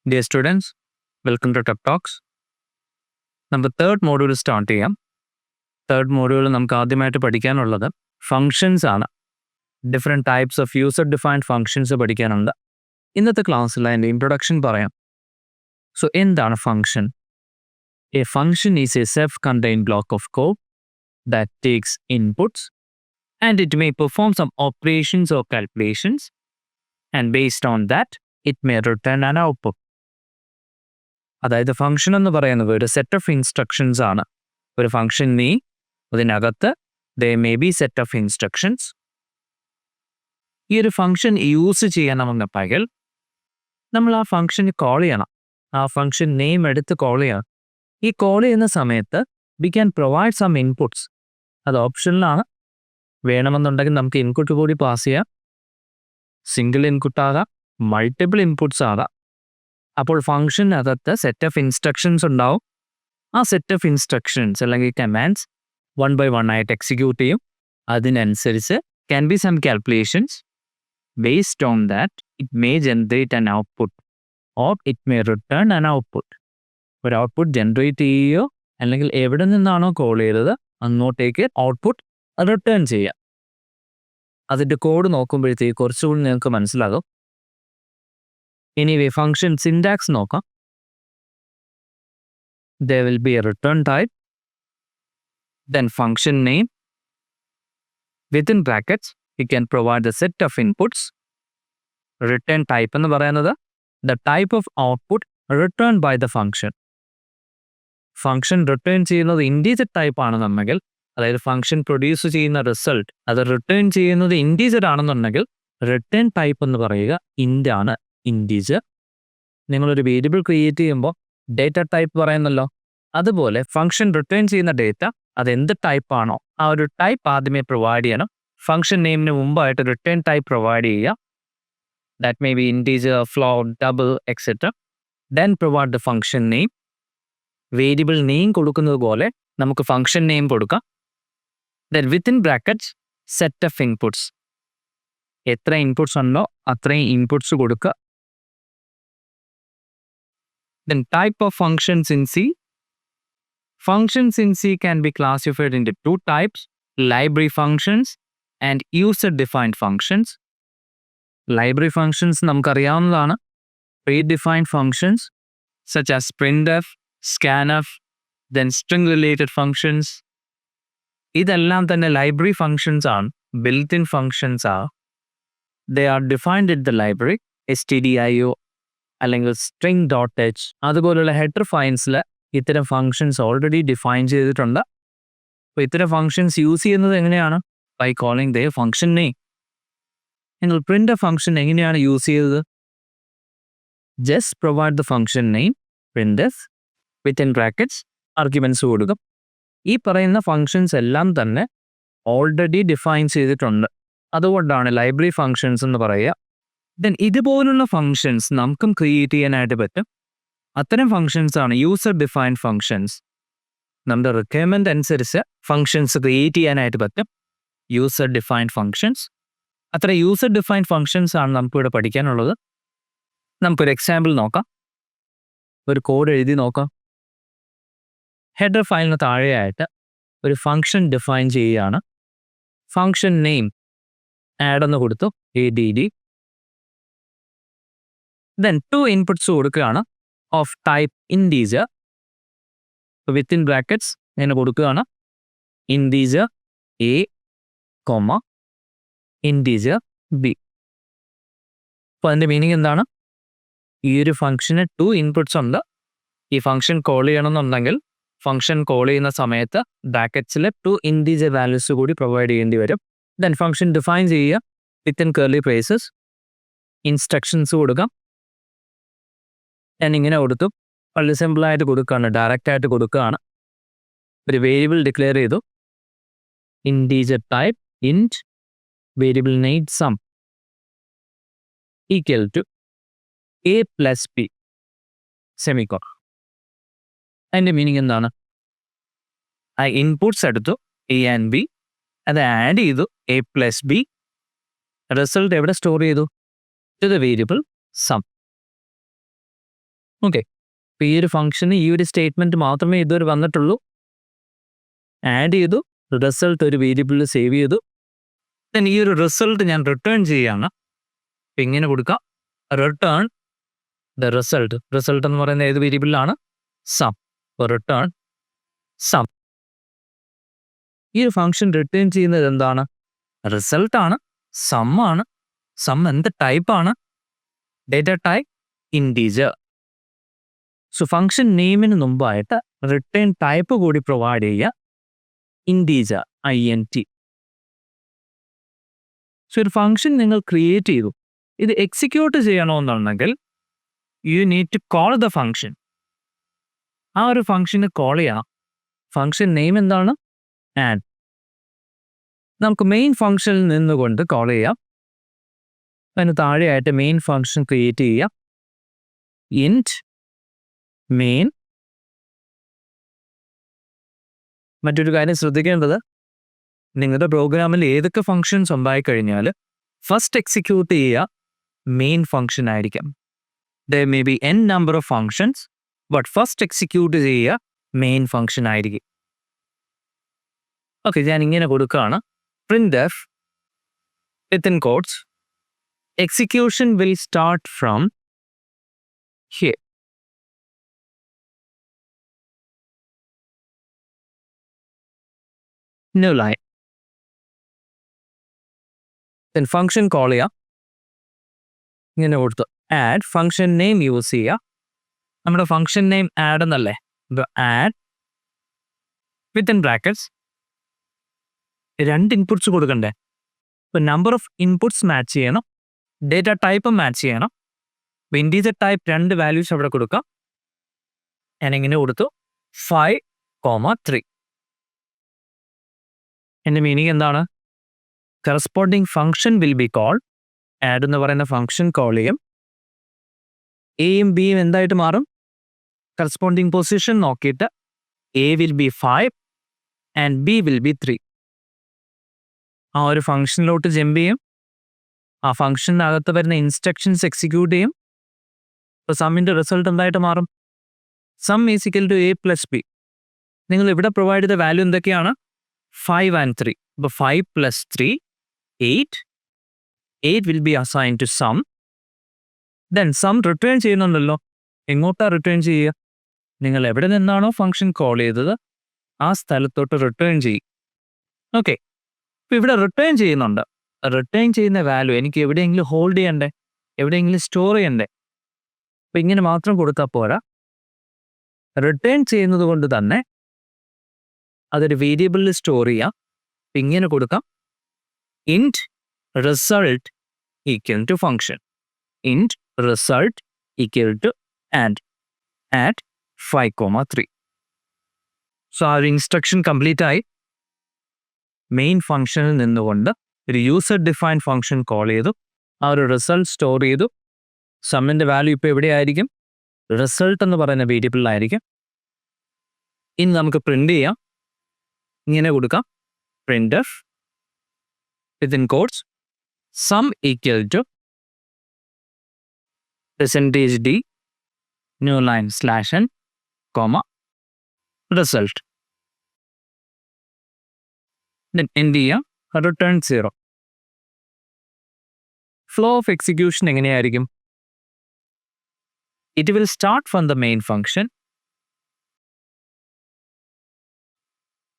Dear students, welcome to Tech Talks. നമ്മുടെ third module start ചെയ്യാം. Third module നമുക്ക് ആദ്യമായിട്ട് പഠിക്കാനുള്ളത് ഫങ്ഷൻസ് ആണ്. Different types of user defined functions പഠിക്കാനുണ്ട്. ഇന്നത്തെ ക്ലാസ്സിൽ അതിൻ്റെ ഇൻട്രൊഡക്ഷൻ പറയാം. സോ എന്താണ് function? A function is A self contained block of code that takes inputs and it may perform some operations or calculations, and based on that it may return an output. അതായത് function എന്ന് പറയുന്നത് ഒരു set of instructions ആണ്. ഒരു function അതിനകത്ത് there may be set of instructions. ഈ ഒരു function use ചെയ്യണമെന്ന പകൽ നമ്മൾ ആ ഫംഗ്ഷന് കോൾ ചെയ്യണം. ആ ഫംഗ്ഷൻ നെയിം എടുത്ത് കോൾ ചെയ്യണം. ഈ കോൾ ചെയ്യുന്ന സമയത്ത് we can provide some inputs. അത് ഓപ്ഷനിലാണ്. വേണമെന്നുണ്ടെങ്കിൽ നമുക്ക് ഇൻപുട്ട് കൂടി പാസ് ചെയ്യാം. സിംഗിൾ ഇൻപുട്ട് ആകാം, മൾട്ടിപ്പിൾ ഇൻപുട്ട്സ് ആകാം. അപ്പോൾ ഫംഗ്ഷനകത്ത് സെറ്റ് ഓഫ് ഇൻസ്ട്രക്ഷൻസ് ഉണ്ടാവും. ആ സെറ്റ് ഓഫ് ഇൻസ്ട്രക്ഷൻസ് അല്ലെങ്കിൽ കമാൻഡ്സ് 1 by 1 ആയിട്ട് എക്സിക്യൂട്ട് ചെയ്യും. അതിനനുസരിച്ച് can be some calculations. Based on that it may generate an output or it may return an output. ഒരു ഔട്ട്പുട്ട് ജനറേറ്റ് ചെയ്യുകയോ അല്ലെങ്കിൽ എവിടെ നിന്നാണോ കോൾ ചെയ്തത് അങ്ങോട്ടേക്ക് ഔട്ട്പുട്ട് റിട്ടേൺ ചെയ്യാം. അതിൻ്റെ കോഡ് നോക്കുമ്പോഴത്തേക്ക് കുറച്ചുകൂടി നിങ്ങൾക്ക് മനസ്സിലാകും. എനിവേ ഫംഗ്ഷൻ സിൻടാക്സ് നോക്കാം. There will be a return type, then function name. Within brackets, you can provide a set of inputs. Return type എന്ന് പറയുന്നത് the type of output returned by the function. Function return ചെയ്യുന്നത് integer type ആണെന്നുണ്ടെങ്കിൽ, അതായത് function produce ചെയ്യുന്ന result അത് return ചെയ്യുന്നത് integer ആണെന്നുണ്ടെങ്കിൽ return type എന്ന് പറയുക ഇൻറ്റ് ആണ്, ഇൻറ്റീജർ. നിങ്ങളൊരു വേരിയബിൾ ക്രിയേറ്റ് ചെയ്യുമ്പോൾ ഡേറ്റ ടൈപ്പ് പറയുന്നല്ലോ, അതുപോലെ ഫംഗ്ഷൻ റിട്ടേൺ ചെയ്യുന്ന ഡേറ്റ അത് എന്ത് ടൈപ്പ് ആണോ ആ ഒരു ടൈപ്പ് ആദ്യമേ പ്രൊവൈഡ് ചെയ്യണം. ഫംഗ്ഷൻ നെയിമിന് മുമ്പായിട്ട് റിട്ടേൺ ടൈപ്പ് പ്രൊവൈഡ് ചെയ്യുക. That may be integer, float, double etcetera. Then provide the function name. Variable name കൊടുക്കുന്നത് പോലെ നമുക്ക് ഫംഗ്ഷൻ നെയിം കൊടുക്കാം. Then within brackets set of inputs. എത്ര ഇൻപുട്സ് ഉണ്ടോ അത്രയും ഇൻപുട്സ് കൊടുക്കുക. Then type of functions in C. Functions in C can be classified into two types: library functions and user-defined functions. Library functions നമുക്കറിയാവുന്നതാണ്. Predefined functions such as printf, scanf, then string-related functions. ഇതെല്ലാം തന്നെ library functions ആണ്, built-in functions are. They are defined at the library, stdio അല്ലെങ്കിൽ string.h അതുപോലുള്ള header ഫയൽസിൽ ഇത്തരം functions already define ചെയ്തിട്ടുണ്ട്. അപ്പോൾ ഇത്തരം ഫങ്ഷൻസ് യൂസ് ചെയ്യുന്നത് എങ്ങനെയാണ്? By calling the function name. നിങ്ങൾ പ്രിന്റ് ഫങ്ഷൻ എങ്ങനെയാണ് യൂസ് ചെയ്തത്? Just provide the function name printf within brackets arguments കൊടുക്കും. ഈ പറയുന്ന ഫങ്ഷൻസ് എല്ലാം തന്നെ ഓൾറെഡി ഡിഫൈൻ ചെയ്തിട്ടുണ്ട്. അതുകൊണ്ടാണ് ലൈബ്രറി ഫങ്ഷൻസ് എന്ന് പറയുക. ദെൻ ഇതുപോലുള്ള ഫങ്ഷൻസ് നമുക്കും ക്രിയേറ്റ് ചെയ്യാനായിട്ട് പറ്റും. അത്തരം ഫങ്ഷൻസ് ആണ് യൂസർ ഡിഫൈൻഡ് ഫങ്ഷൻസ്. നമ്മുടെ റിക്വയർമെൻ്റ് അനുസരിച്ച് ഫങ്ഷൻസ് ക്രിയേറ്റ് ചെയ്യാനായിട്ട് പറ്റും. User defined functions. അത്ര യൂസർ ഡിഫൈൻഡ് ഫങ്ഷൻസ് ആണ് നമുക്കിവിടെ പഠിക്കാനുള്ളത്. നമുക്കൊരു എക്സാമ്പിൾ നോക്കാം. ഒരു കോഡ് എഴുതി നോക്കാം. ഹെഡർ ഫയലിന് താഴെയായിട്ട് ഒരു ഫങ്ഷൻ ഡിഫൈൻ ചെയ്യുകയാണ്. ഫങ്ഷൻ നെയിം ആഡ് എന്ന് കൊടുത്തു, add. ദെൻ 2 ഇൻപുട്സ് കൊടുക്കുകയാണ് of type integer. Within brackets ഇങ്ങനെ കൊടുക്കുകയാണ് integer a, integer b. അപ്പോൾ അതിൻ്റെ മീനിങ് എന്താണ്? ഈ ഒരു ഫംഗ്ഷന് 2 ഇൻപുട്സ് ഉണ്ട്. ഈ ഫംഗ്ഷൻ കോൾ ചെയ്യണമെന്നുണ്ടെങ്കിൽ ഫംഗ്ഷൻ കോൾ ചെയ്യുന്ന സമയത്ത് ബ്രാക്കറ്റ്സിൽ 2 ഇൻറ്റീജർ വാല്യൂസ് കൂടി പ്രൊവൈഡ് ചെയ്യേണ്ടി വരും. ദെൻ ഫംഗ്ഷൻ ഡിഫൈൻ ചെയ്യുക വിത്തിൻ കർലി ബ്രേസസ്. ഇൻസ്ട്രക്ഷൻസ് കൊടുക്കാം. ഞാൻ ഇങ്ങനെ കൊടുത്തു, വളരെ സിമ്പിളായിട്ട് കൊടുക്കുകയാണ്, ഡയറക്റ്റായിട്ട് കൊടുക്കുകയാണ്. ഒരു വേരിയബിൾ ഡിക്ലെയർ ചെയ്തു, integer type int, variable name sum equal to a plus b semicolon. അതിൻ്റെ മീനിങ് എന്താണ്? ആ ഇൻപുട്സ് എടുത്തു a ആൻഡ് b, അത് ആഡ് ചെയ്തു a പ്ലസ് b. റിസൾട്ട് എവിടെ സ്റ്റോർ ചെയ്തു? To the variable sum. Okay, അപ്പോൾ ഈ ഒരു ഫംഗ്ഷന് ഈ ഒരു സ്റ്റേറ്റ്മെൻറ്റ് മാത്രമേ ഇതുവരെ വന്നിട്ടുള്ളൂ. ആഡ് ചെയ്തു, റിസൾട്ട് ഒരു വേരിയബിളിൽ സേവ് ചെയ്തു. ദെൻ ഈ ഒരു റിസൾട്ട് ഞാൻ റിട്ടേൺ ചെയ്യുകയാണ്. അപ്പം ഇങ്ങനെ കൊടുക്കാം, റിട്ടേൺ ദ റിസൾട്ട്. റിസൾട്ട് എന്ന് പറയുന്നത് ഏത് വേരിയബിളിലാണ്? സം. അപ്പോൾ റിട്ടേൺ സം. ഈ ഒരു ഫംഗ്ഷൻ റിട്ടേൺ ചെയ്യുന്നത് എന്താണ്? റിസൾട്ടാണ്, സം ആണ്. സം എന്ത് ടൈപ്പാണ്? Data type integer. So function നെയിമിന് മുമ്പായിട്ട് റിട്ടേൺ ടൈപ്പ് കൂടി പ്രൊവൈഡ് ചെയ്യുക, ഇൻറ്റീജർ INT. സോ ഒരു ഫംഗ്ഷൻ നിങ്ങൾ ക്രിയേറ്റ് ചെയ്തു, ഇത് എക്സിക്യൂട്ട് ചെയ്യണമെന്നുണ്ടെങ്കിൽ you need to call the function. ആ ഒരു ഫംഗ്ഷന് കോൾ ചെയ്യാം. ഫംഗ്ഷൻ നെയിം എന്താണ്? ആഡ്. നമുക്ക് മെയിൻ ഫംഗ്ഷനിൽ നിന്നുകൊണ്ട് കോൾ ചെയ്യാം. അതിന് താഴെയായിട്ട് മെയിൻ ഫംഗ്ഷൻ ക്രിയേറ്റ് ചെയ്യാം. ഇൻറ്റ് മെയിൻ. മറ്റൊരു കാര്യം ശ്രദ്ധിക്കേണ്ടത്, നിങ്ങളുടെ പ്രോഗ്രാമിൽ ഏതൊക്കെ ഫംഗ്ഷൻസ് ഉണ്ടായിക്കഴിഞ്ഞാൽ ഫസ്റ്റ് എക്സിക്യൂട്ട് ചെയ്യുക മെയിൻ ഫംഗ്ഷൻ ആയിരിക്കും. There may be n number of functions, but first execute ചെയ്യുക മെയിൻ ഫംഗ്ഷൻ ആയിരിക്കും. ഓക്കെ, ഞാൻ ഇങ്ങനെ കൊടുക്കുകയാണ്, printf within quotes execution will start from here. New line. Then function call ചെയ്യാം. ഇങ്ങനെ കൊടുത്തു ആഡ്. ഫംഗ്ഷൻ നെയിം യൂസ് ചെയ്യുക. നമ്മുടെ ഫംഗ്ഷൻ നെയിം ആഡ് എന്നല്ലേ? ഇപ്പോൾ ആഡ് വിത്തിൻ ബ്രാക്കറ്റ്സ് 2 ഇൻപുട്സ് കൊടുക്കണ്ടേ? ഇപ്പോൾ നമ്പർ ഓഫ് ഇൻപുട്സ് മാച്ച് ചെയ്യണം, ഡേറ്റ ടൈപ്പ് മാച്ച് ചെയ്യണം. ഇപ്പോൾ ഇൻറ്റീജർ ടൈപ്പ് 2 വാല്യൂസ് അവിടെ കൊടുക്കാം. ഞാനിങ്ങനെ കൊടുത്തു 5,3. എൻ്റെ മീനിങ് എന്താണ്? Corresponding function will be call. Add എന്ന് പറയുന്ന ഫംഗ്ഷൻ കോൾ ചെയ്യും. എയും ബിയും എന്തായിട്ട് മാറും? കറസ്പോണ്ടിങ് പൊസിഷൻ നോക്കിയിട്ട് A will be 5 and B will be 3. ആ ഒരു ഫംഗ്ഷനിലോട്ട് ജമ്പ് ചെയ്യും. ആ ഫംഗ്ഷനകത്ത് വരുന്ന ഇൻസ്ട്രക്ഷൻസ് എക്സിക്യൂട്ട് ചെയ്യും. അപ്പോൾ സമ്മിൻ്റെ റിസൾട്ട് എന്തായിട്ട് മാറും? Sum is equal to a plus B. നിങ്ങൾ ഇവിടെ പ്രൊവൈഡ് ചെയ്ത വാല്യൂ എന്തൊക്കെയാണ്? 5 and 3. അപ്പോൾ 5 plus 3 8. 8 will be assigned to sum. Then sum return ചെയ്യുന്നുണ്ടല്ലോ. എങ്ങോട്ടാണ് റിട്ടേൺ ചെയ്യുക? നിങ്ങൾ എവിടെ നിന്നാണോ ഫംഗ്ഷൻ കോൾ ചെയ്തത് ആ സ്ഥലത്തോട്ട് റിട്ടേൺ ചെയ്യും. ഓക്കെ, ഇപ്പോൾ ഇവിടെ റിട്ടേൺ ചെയ്യുന്നുണ്ട്. റിട്ടേൺ ചെയ്യുന്ന വാല്യൂ എനിക്ക് എവിടെയെങ്കിലും ഹോൾഡ് ചെയ്യണ്ടേ? എവിടെയെങ്കിലും സ്റ്റോർ ചെയ്യണ്ടേ? അപ്പോൾ ഇങ്ങനെ മാത്രം കൊടുത്താൽ പോരാ. റിട്ടേൺ ചെയ്യുന്നത് കൊണ്ട് തന്നെ അതൊരു വേരിയബിളിൽ സ്റ്റോർ ചെയ്യാം. അപ്പം ഇങ്ങനെ കൊടുക്കാം, int result equal to function. Int result equal to add 5,3. So ആ ഒരു ഇൻസ്ട്രക്ഷൻ കംപ്ലീറ്റ് ആയി. മെയിൻ ഫംഗ്ഷനിൽ നിന്നുകൊണ്ട് ഒരു യൂസർ ഡിഫൈൻ ഫംഗ്ഷൻ കോൾ ചെയ്തു, ആ ഒരു റിസൾട്ട് സ്റ്റോർ ചെയ്തു. സമ്മിൻ്റെ വാല്യൂ ഇപ്പോൾ എവിടെയായിരിക്കും? റിസൾട്ട് എന്ന് പറയുന്ന വേരിയബിളിലായിരിക്കും. ഇനി നമുക്ക് പ്രിൻ്റ് ചെയ്യാം. ഇങ്ങനെ കൊടുക്കാം, printf within quotes sum equal to %d new line /n comma result. Then എന്ത് ചെയ്യാം? return 0. ഫ്ലോ ഓഫ് എക്സിക്യൂഷൻ എങ്ങനെയായിരിക്കും? It will start from the main function.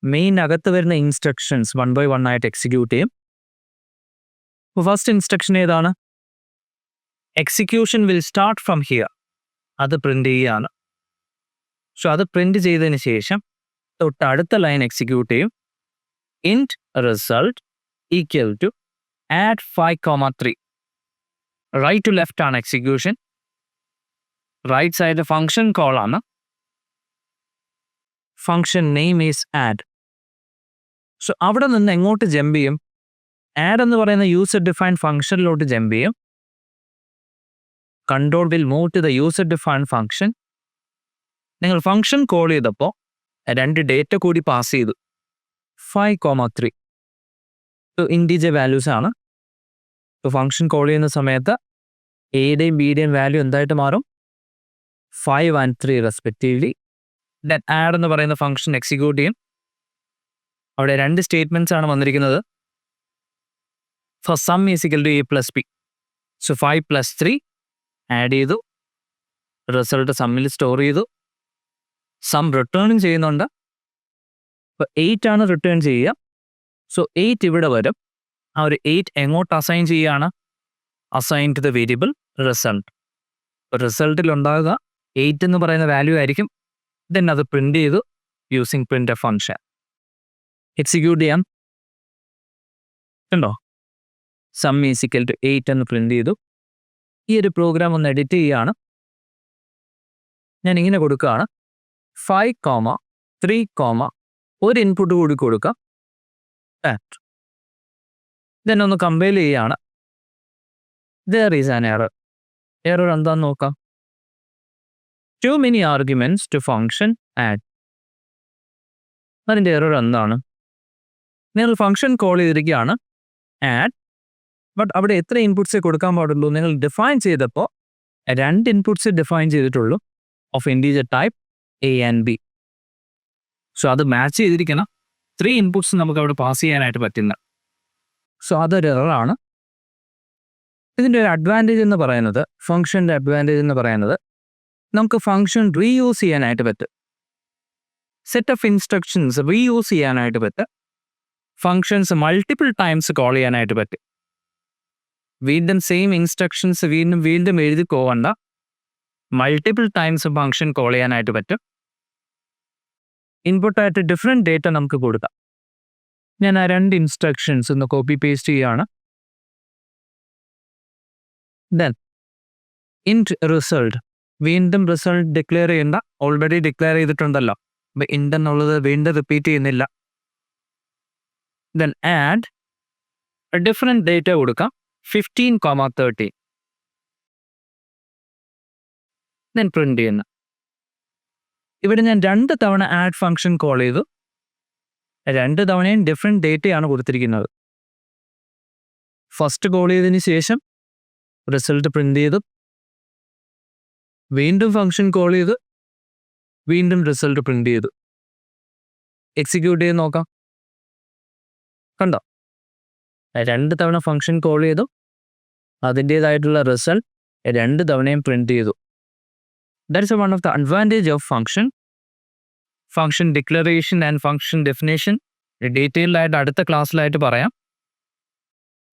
Main അകത്ത് വരുന്ന ഇൻസ്ട്രക്ഷൻസ് 1 by 1 ആയിട്ട് എക്സിക്യൂട്ട് ചെയ്യും. ഫസ്റ്റ് ഇൻസ്ട്രക്ഷൻ ഏതാണ്? Execution will start from here. അത് print ചെയ്യുകയാണ്. സോ അത് പ്രിൻ്റ് ചെയ്തതിന് ശേഷം തൊട്ട് അടുത്ത ലൈൻ എക്സിക്യൂട്ട് ചെയ്യും. Int result equal to add 5,3. Right to left ആണ് execution. Right side function call ആണ്. Function name is add. So അവിടെ നിന്ന് എങ്ങോട്ട് ജമ്പ് ചെയ്യും? ആഡ് എന്ന് പറയുന്ന യൂസർ ഡിഫൈൻഡ് ഫംഗ്ഷനിലോട്ട് ജമ്പ് ചെയ്യും. Control will move to the user defined function. നിങ്ങൾ ഫംഗ്ഷൻ കോൾ ചെയ്തപ്പോൾ 2 ഡേറ്റ കൂടി പാസ് ചെയ്തു, 5,3. ഇൻറ്റീജർ വാല്യൂസ് ആണ്. ഫംഗ്ഷൻ കോൾ ചെയ്യുന്ന സമയത്ത് എയുടെയും ബിയുടെയും വാല്യൂ എന്തായിട്ട് മാറും? 5 and 3 റെസ്പെക്റ്റീവ്ലി. ദെൻ ആഡ് എന്ന് പറയുന്ന ഫംഗ്ഷൻ എക്സിക്യൂട്ട് ചെയ്യും. അവിടെ 2 സ്റ്റേറ്റ്മെൻറ്റ്സ് ആണ് വന്നിരിക്കുന്നത്. For sum is equal to a plus b. So 5 plus 3 add ചെയ്തു, റിസൾട്ട് സമ്മിൽ സ്റ്റോർ ചെയ്തു, സം റിട്ടേണും ചെയ്യുന്നുണ്ട്. ഇപ്പോൾ 8 ആണ് റിട്ടേൺ ചെയ്യുക. സോ 8 ഇവിടെ വരും. ആ ഒരു 8 എങ്ങോട്ട് അസൈൻ ചെയ്യുകയാണ്? Assign to the variable result. റിസൾട്ടിൽ ഉണ്ടാകുക 8 എന്ന് പറയുന്ന വാല്യൂ ആയിരിക്കും. ദെൻ അത് പ്രിന്റ് ചെയ്തു യൂസിങ് പ്രിന്റ് ഫംഗ്ഷൻ. എക്സിക്യൂട്ട് ചെയ്യാം. ഉണ്ടോ? സം ഈസ് ഈക്വൽ ടു 8 എന്ന് പ്രിന്റ് ചെയ്തു. ഈ ഒരു പ്രോഗ്രാം ഒന്ന് എഡിറ്റ് ചെയ്യുകയാണ്. ഞാൻ ഇങ്ങനെ കൊടുക്കുകയാണ് 5, 3, ഒരു ഇൻപുട്ട് കൂടി കൊടുക്കാം. ദെൻ ഒന്ന് കമ്പൈൽ ചെയ്യുകയാണ്. There is an error. Error എന്താന്ന് നോക്കാം. Too many arguments to function add. അതിൻ്റെ എറർ എന്താണ്? നിങ്ങൾ ഫംഗ്ഷൻ കോൾ ചെയ്തിരിക്കുകയാണ് ആഡ്, ബട്ട് അവിടെ എത്ര ഇൻപുട്സേ കൊടുക്കാൻ പാടുള്ളൂ? നിങ്ങൾ ഡിഫൈൻ ചെയ്തപ്പോൾ 2 ഇൻപുട്സ് ഡിഫൈൻ ചെയ്തിട്ടുള്ളൂ of integer type A and B. So അത് മാച്ച് ചെയ്തിരിക്കണം. 3 ഇൻപുട്സ് നമുക്ക് അവിടെ പാസ് ചെയ്യാനായിട്ട് പറ്റുന്ന. സോ അതൊരു എററാണ്. ഇതിൻ്റെ ഒരു അഡ്വാൻറ്റേജ് എന്ന് പറയുന്നത്, ഫംഗ്ഷൻ്റെ അഡ്വാൻറ്റേജ് എന്ന് പറയുന്നത്, നമുക്ക് ഫംഗ്ഷൻ റീയൂസ് ചെയ്യാനായിട്ട് പറ്റും. സെറ്റ് ഓഫ് ഇൻസ്ട്രക്ഷൻസ് റീയൂസ് ചെയ്യാനായിട്ട് പറ്റും. ഫംഗ്ഷൻസ് മൾട്ടിപ്പിൾ ടൈംസ് കോൾ ചെയ്യാനായിട്ട് പറ്റും. വീണ്ടും സെയിം ഇൻസ്ട്രക്ഷൻസ് വീണ്ടും എഴുതി പോകണ്ട. മൾട്ടിപ്പിൾ ടൈംസ് ഫംഗ്ഷൻ കോൾ ചെയ്യാനായിട്ട് പറ്റും. ഇൻപുട്ടായിട്ട് ഡിഫറെൻറ്റ് ഡേറ്റ നമുക്ക് കൊടുക്കാം. ഞാൻ ആ 2 ഇൻസ്ട്രക്ഷൻസ് ഒന്ന് കോപ്പി പേസ്റ്റ് ചെയ്യുകയാണ്. ദെൻ ഇൻറ്റ് റിസൾട്ട്, വീണ്ടും റിസൾട്ട് ഡിക്ലെയർ ചെയ്യണ്ട, ഓൾറെഡി ഡിക്ലെയർ ചെയ്തിട്ടുണ്ടല്ലോ. അപ്പം ഇൻറ്റ് എന്നുള്ളത് വീണ്ടും റിപ്പീറ്റ് ചെയ്യുന്നില്ല. ദെൻ ആഡ് ഡിഫറെൻറ്റ് ഡേറ്റ കൊടുക്കാം. 15, 13. ദെൻ പ്രിന്റ് ചെയ്യുന്ന. ഇവിടെ ഞാൻ 2 തവണ ആഡ് ഫംഗ്ഷൻ കോൾ ചെയ്തു. 2 തവണയും ഡിഫറെൻറ്റ് ഡേറ്റയാണ് കൊടുത്തിരിക്കുന്നത്. ഫസ്റ്റ് കോൾ ചെയ്തതിന് ശേഷം റിസൾട്ട് പ്രിന്റ് ചെയ്തു, വീണ്ടും ഫംഗ്ഷൻ കോൾ ചെയ്തു, വീണ്ടും റിസൾട്ട് പ്രിന്റ് ചെയ്തു. എക്സിക്യൂട്ട് ചെയ്ത് നോക്കാം. കണ്ടോ? 2 തവണ ഫംഗ്ഷൻ കോൾ ചെയ്തു, അതിൻ്റേതായിട്ടുള്ള റിസൾട്ട് 2 തവണയും പ്രിന്റ് ചെയ്തു. That is one of the advantage of function declaration and function definition detailed ആയിട്ട് അടുത്ത ക്ലാസ്സിലായിട്ട് പറയാം.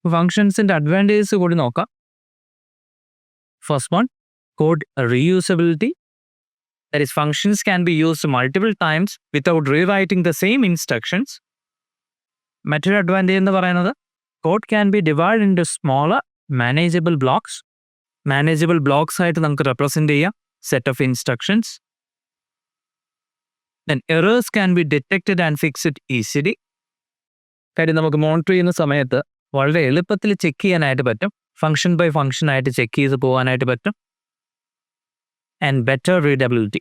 ഫംഗ്ഷൻസിൻ്റെ അഡ്വാൻറ്റേജസ് കൂടി നോക്കാം. First one, code reusability. That is functions can be used multiple times without rewriting the same instructions. മറ്റൊരു advantage എന്ന് പറയുന്നത് code can be divide into smaller manageable blocks. Manageable blocks ആയിട്ട് നമുക്ക് റെപ്രസെൻറ്റ് ചെയ്യാം set of instructions. Then errors can be detected and fixed easily. കാര്യം നമുക്ക് monitor ചെയ്യുന്ന സമയത്ത് വളരെ എളുപ്പത്തിൽ ചെക്ക് ചെയ്യാനായിട്ട് പറ്റും. ഫംഗ്ഷൻ ബൈ ഫംഗ്ഷൻ ആയിട്ട് ചെക്ക് ചെയ്ത് പോകാനായിട്ട് പറ്റും. And better readability.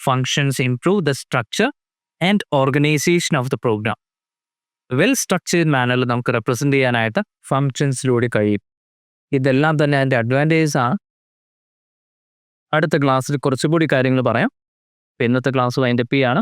Functions improve the structure and organisation of the program. Well structured മാനറിൽ നമുക്ക് റെപ്രസെൻറ്റ് ചെയ്യാനായിട്ട് ഫംഗ്ഷൻസിലൂടെ കഴിയും. ഇതെല്ലാം തന്നെ അതിൻ്റെ അഡ്വാൻറ്റേജസ് ആണ്. അടുത്ത ക്ലാസ്സിൽ കുറച്ചുകൂടി കാര്യങ്ങൾ പറയാം. ഇന്നത്തെ ക്ലാസ് വൈൻഡപ്പ് ചെയ്യാണ്.